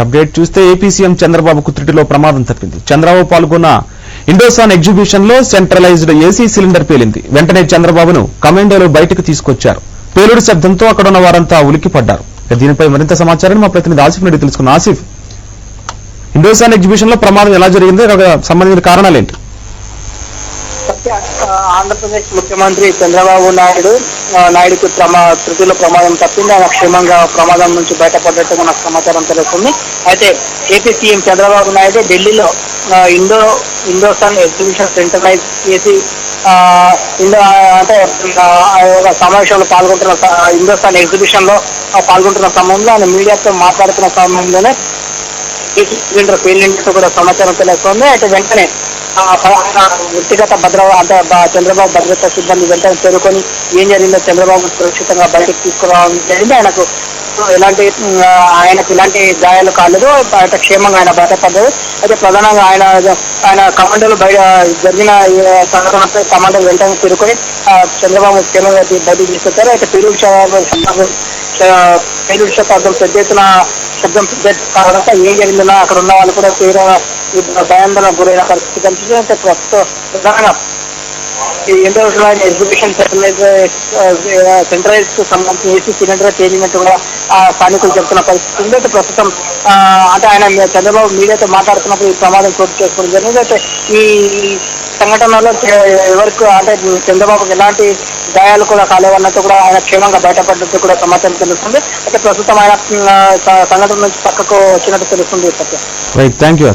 Update చూస్తే AP CM చంద్రబాబుకు త్రుటిలో ప్రమాదం తప్పింది. చంద్రబాబు పాల్గొన్న ఇండోసాన్ ఎగ్జిబిషన్ లో సెంట్రలైజ్డ్ ఏసీ సిలిండర్ పేలింది. వెంటనే చంద్రబాబును కమాండోలో బయటకు తీసుకొచ్చారు. పేలుడు శబ్దంతో అక్కడున్న వారంతా ఉలిక్కిపడ్డారు. దీనిపై మరింత సమాచారాన్ని మా ప్రతినిధి ఆసిఫ్ రెడ్డి తెలుసుకున్న ఆసిఫ్, ఇండోసాన్ ఎగ్జిబిషన్ లో ప్రమాదం ఎలా జరిగింది, సంబంధించిన కారణాలేంటి? ఆంధ్రప్రదేశ్ ముఖ్యమంత్రి చంద్రబాబు నాయుడుకు త్రుటిలో ప్రమాదం తప్పింది. ఆయన క్షేమంగా ప్రమాదం నుంచి బయటపడ్డట్టు మనకు సమాచారం తెలుస్తుంది. అయితే ఏపీ సీఎం చంద్రబాబు నాయుడు ఢిల్లీలో ఇండోసాన్ ఎగ్జిబిషన్ సెంట్రలైజ్ చేసి అంటే సమావేశంలో పాల్గొంటున్న ఇండోసాన్ ఎగ్జిబిషన్ లో పాల్గొంటున్న సమయంలో ఆయన మీడియాతో మాట్లాడుతున్న సమయంలోనే సిలిండర్ పేలినట్టు కూడా సమాచారం తెలుస్తుంది. అయితే వెంటనే వ్యక్తిగత అంటే చంద్రబాబు భద్రతా సిబ్బంది వెంటనే చేరుకొని ఏం జరిగిందో చంద్రబాబు సురక్షితంగా బయటకు తీసుకురావడం జరిగింది. ఆయనకు ఇలాంటి గాయాలు కాలేదు. ఆయన క్షేమంగా ఆయన బయటపడ్డారు. అయితే ప్రధానంగా ఆయన కమాండోలు జరిగిన సంఘటనపై కమాండోలు వెంటనే చేరుకొని చంద్రబాబు క్షేమంగా బయటకు తీసుకొచ్చారు. అయితే పేలుడు శతాబ్దం పెద్ద ఎత్తున శబ్దం కారణంగా ఏం జరిగిందన్నా అక్కడ ఉన్న వాళ్ళు కూడా తీవ్ర భయాందోళన గురైన పరిస్థితి కనిపిస్తుంది. అంటే ప్రధానంగా ఈ ఇండోసాన్ ఎగ్జిబిషన్ సెంట్రలైజ్ కు సంబంధించి ఏసీ సిలిండర్ తేలినట్టు కూడా స్థానికులు చెప్తున్న పరిస్థితి ఉంది. అయితే ప్రస్తుతం అంటే ఆయన చంద్రబాబు మీడియాతో మాట్లాడుతున్నప్పుడు ఈ ప్రమాదం చోటు చేసుకోవడం జరిగింది. అయితే ఈ సంఘటనలో ఎవరికి అంటే చంద్రబాబుకి ఎలాంటి గాయాలు కూడా కాలేవన్నట్టు కూడా ఆయన క్షేమంగా బయటపడ్డట్టు కూడా సమాచారం తెలుస్తుంది. అయితే ప్రస్తుతం ఆయన సంఘటన నుంచి పక్కకు వచ్చినట్టు తెలుస్తుంది. Right, thank you.